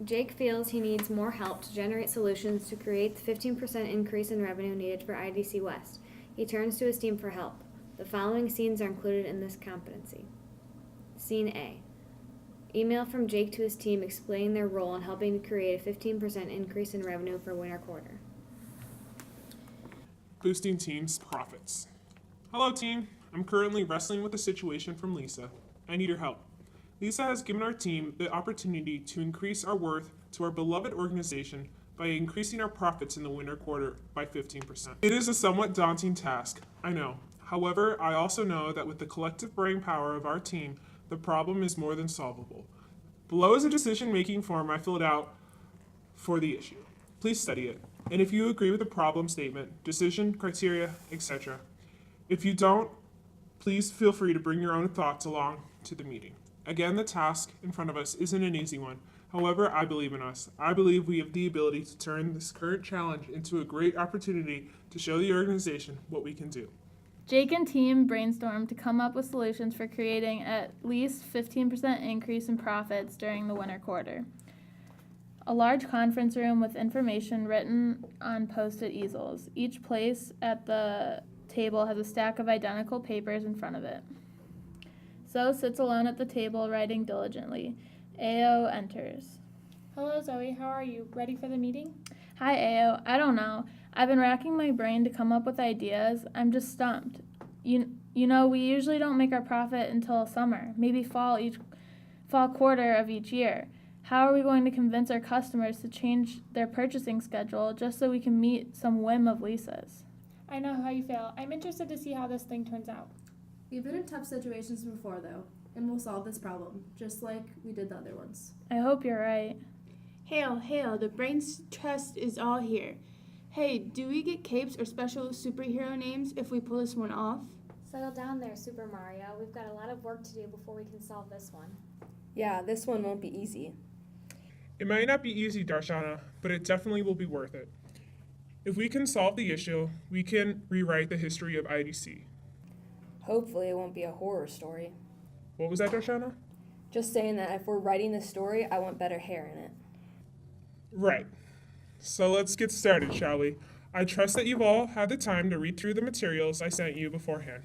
Jake feels he needs more help to generate solutions to create the 15% increase in revenue needed for IDC West. He turns to his team for help. The following scenes are included in this competency. Scene A. Email from Jake to his team explaining their role in helping to create a 15% increase in revenue for winter quarter. Boosting team's profits. Hello team, I'm currently wrestling with a situation from Lisa. I need your help. Lisa has given our team the opportunity to increase our worth to our beloved organization by increasing our profits in the winter quarter by 15%. It is a somewhat daunting task, I know. However, I also know that with the collective brain power of our team, the problem is more than solvable. Below is a decision-making form I filled out for the issue. Please study it. And if you agree with the problem statement, decision, criteria, etc. If you don't, please feel free to bring your own thoughts along to the meeting. Again, the task in front of us isn't an easy one. However, I believe in us. I believe we have the ability to turn this current challenge into a great opportunity to show the organization what we can do. Jake and team brainstormed to come up with solutions for creating at least 15% increase in profits during the winter quarter. A large conference room with information written on post-it easels. Each place at the table has a stack of identical papers in front of it. Zoe sits alone at the table, writing diligently. Ao enters. Hello, Zoe. How are you? Ready for the meeting? Hi, Ao. I don't know. I've been racking my brain to come up with ideas. I'm just stumped. You know, we usually don't make our profit until summer, maybe fall quarter of each year. How are we going to convince our customers to change their purchasing schedule just so we can meet some whim of Lisa's? I know how you feel. I'm interested to see how this thing turns out. We've been in tough situations before, though, and we'll solve this problem, just like we did the other ones. I hope you're right. Hail, hail, the brains trust is all here. Hey, do we get capes or special superhero names if we pull this one off? Settle down there, Super Mario. We've got a lot of work to do before we can solve this one. Yeah, this one won't be easy. It might not be easy, Darshana, but it definitely will be worth it. If we can solve the issue, we can rewrite the history of IDC. Hopefully it won't be a horror story. What was that, Darshana? Just saying that if we're writing this story, I want better hair in it. Right. So let's get started, shall we? I trust that you've all had the time to read through the materials I sent you beforehand.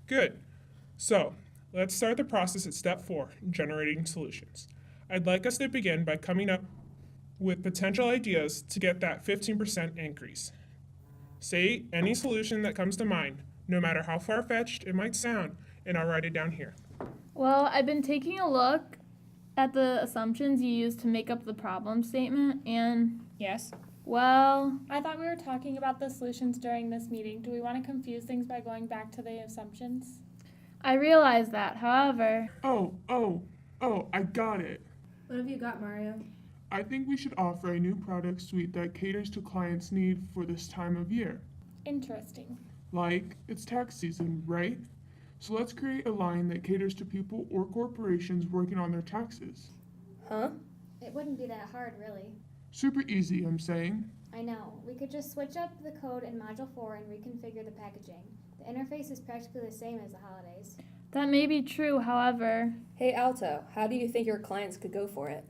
Good. So, let's start the process at step 4, generating solutions. I'd like us to begin by coming up with potential ideas to get that 15% increase. Say any solution that comes to mind, no matter how far-fetched it might sound, and I'll write it down here. Well, I've been taking a look at the assumptions you used to make up the problem statement, and, Yes. well, I thought we were talking about the solutions during this meeting. Do we want to confuse things by going back to the assumptions? I realize that. However, Oh, I got it. What have you got, Mario? I think we should offer a new product suite that caters to clients' need for this time of year. Interesting. Like, it's tax season, right? So let's create a line that caters to people or corporations working on their taxes. Huh? It wouldn't be that hard, really. Super easy, I'm saying. I know. We could just switch up the code in Module 4 and reconfigure the packaging. The interface is practically the same as the holidays. that may be true. However, Hey, Alto, how do you think your clients could go for it?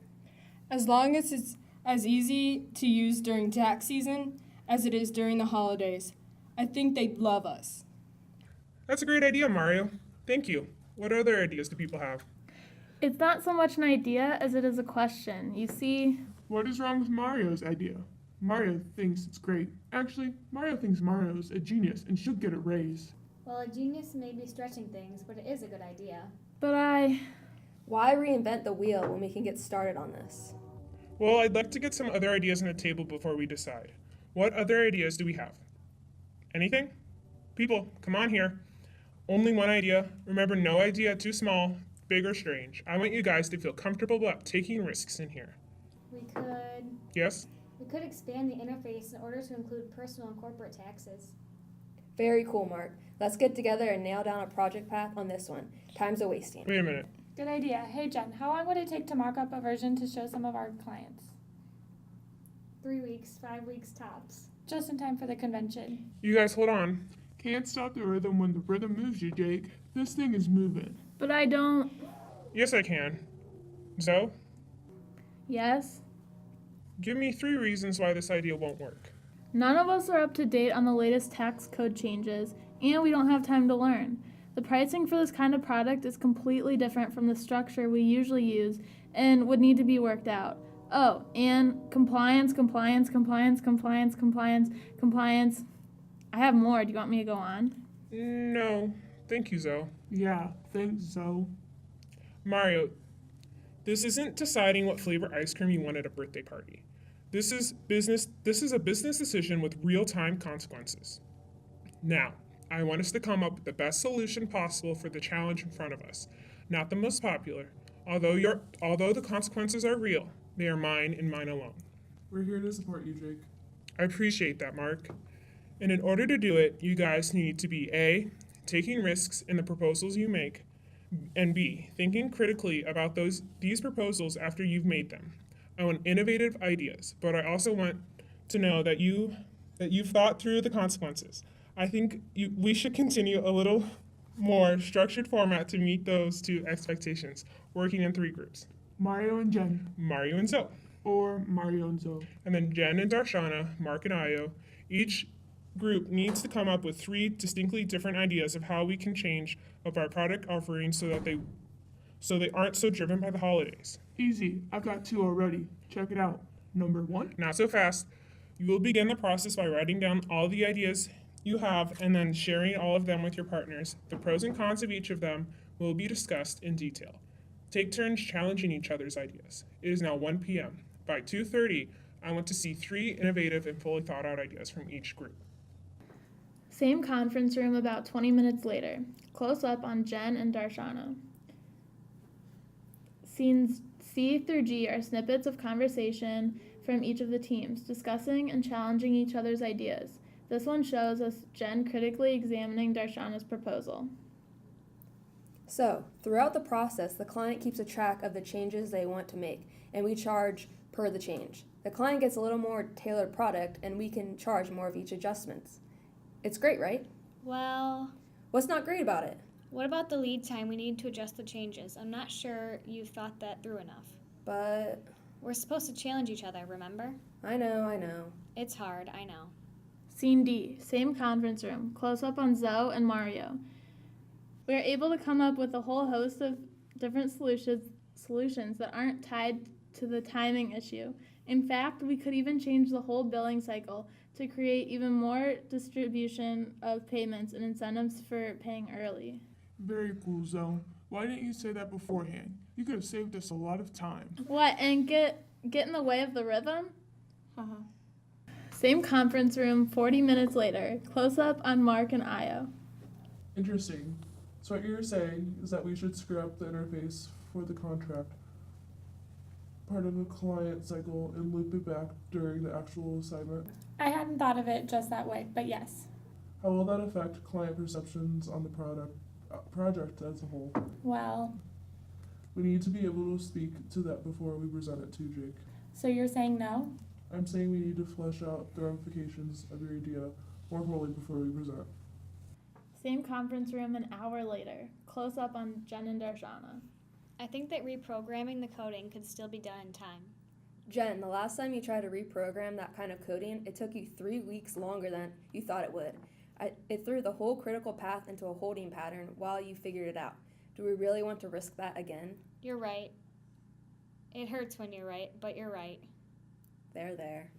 As long as it's as easy to use during tax season as it is during the holidays, I think they'd love us. That's a great idea, Mario. Thank you. What other ideas do people have? it's not so much an idea as it is a question. You see, What is wrong with Mario's idea? Mario thinks it's great. Actually, Mario thinks Mario's a genius and should get a raise. Well, a genius may be stretching things, but it is a good idea. but Why reinvent the wheel when we can get started on this? Well, I'd like to get some other ideas on the table before we decide. What other ideas do we have? Anything? People, come on here. Only one idea. Remember, no idea too small, big, or strange. I want you guys to feel comfortable about taking risks in here. Yes? We could expand the interface in order to include personal and corporate taxes. Very cool, Mark. Let's get together and nail down a project path on this one. Time's a wasting. Wait a minute. Good idea. Hey, Jen, how long would it take to mock up a version to show some of our clients? 3 weeks, 5 weeks tops. Just in time for the convention. You guys hold on. Can't stop the rhythm when the rhythm moves you, Jake. This thing is moving. I don't. Yes, I can. Zoe? Yes? Give me 3 reasons why this idea won't work. None of us are up to date on the latest tax code changes, and we don't have time to learn. The pricing for this kind of product is completely different from the structure we usually use and would need to be worked out. Oh, and compliance. I have more. Do you want me to go on? No, thank you, Zoe. Yeah, thanks, Zoe. Mario, this isn't deciding what flavor ice cream you want at a birthday party. This is a business decision with real-time consequences. Now, I want us to come up with the best solution possible for the challenge in front of us, not the most popular. Although the consequences are real, they are mine and mine alone. We're here to support you, Jake. I appreciate that, Mark. And in order to do it, you guys need to be A, taking risks in the proposals you make, and B, thinking critically about these proposals after you've made them. I want innovative ideas, but I also want to know that you've thought through the consequences. I think we should continue a little more structured format to meet those 2 expectations, working in 3 groups. Mario and Jen, Mario and Zoe. or Mario and Zoe. And then Jen and Darshana, Mark and Io. Each group needs to come up with 3 distinctly different ideas of how we can change up our product offerings so they aren't so driven by the holidays. Easy, I've got 2 already. Check it out. Number 1, Not so fast. You will begin the process by writing down all the ideas you have and then sharing all of them with your partners. The pros and cons of each of them will be discussed in detail. Take turns challenging each other's ideas. It is now 1 p.m. By 2:30, I want to see 3 innovative and fully thought out ideas from each group. Same conference room about 20 minutes later. Close up on Jen and Darshana. Scenes C through G are snippets of conversation from each of the teams, discussing and challenging each other's ideas. This one shows us Jen critically examining Darshana's proposal. So, throughout the process, the client keeps a track of the changes they want to make, and we charge per the change. The client gets a little more tailored product, and we can charge more of each adjustments. It's great, right? Well, What's not great about it? what about the lead time we need to adjust the changes? I'm not sure you've thought that through enough. But, We're supposed to challenge each other, remember? I know. It's hard, I know. Scene D, same conference room. Close up on Zoe and Mario. We are able to come up with a whole host of different solutions that aren't tied to the timing issue. In fact, we could even change the whole billing cycle to create even more distribution of payments and incentives for paying early. very cool, Zoe. Why didn't you say that beforehand? You could have saved us a lot of time. What, and get in the way of the rhythm? Same conference room, 40 minutes later. Close up on Mark and Io. Interesting. So what you're saying is that we should scrap the interface for the contract part of the client cycle and loop it back during the actual assignment. I hadn't thought of it just that way, but yes. How will that affect client perceptions on the project as a whole? Well, We need to be able to speak to that before we present it to Jake. so you're saying no? I'm saying we need to flesh out the ramifications of your idea more fully before we present. Same conference room an hour later. Close up on Jen and Darshana. I think that reprogramming the coding could still be done in time. Jen, the last time you tried to reprogram that kind of coding, it took you 3 weeks longer than you thought it would. It threw the whole critical path into a holding pattern while you figured it out. Do we really want to risk that again? You're right. It hurts when you're right, but you're right. There.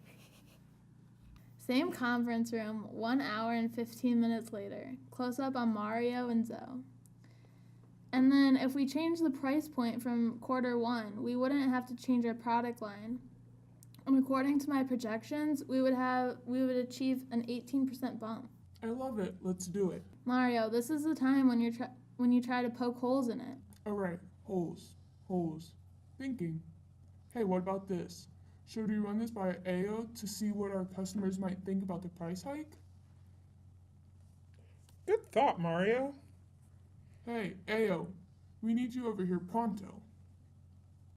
Same conference room 1 hour and 15 minutes later. Close up on Mario and Zoe. And then if we change the price point from Q1, we wouldn't have to change our product line. And according to my projections, we would achieve an 18% bump. I love it. Let's do it. Mario, this is the time when you try to poke holes in it. Alright, holes. Thinking. Hey, what about this? Should we run this by AO to see what our customers might think about the price hike? Good thought, Mario. Hey, AO, we need you over here pronto.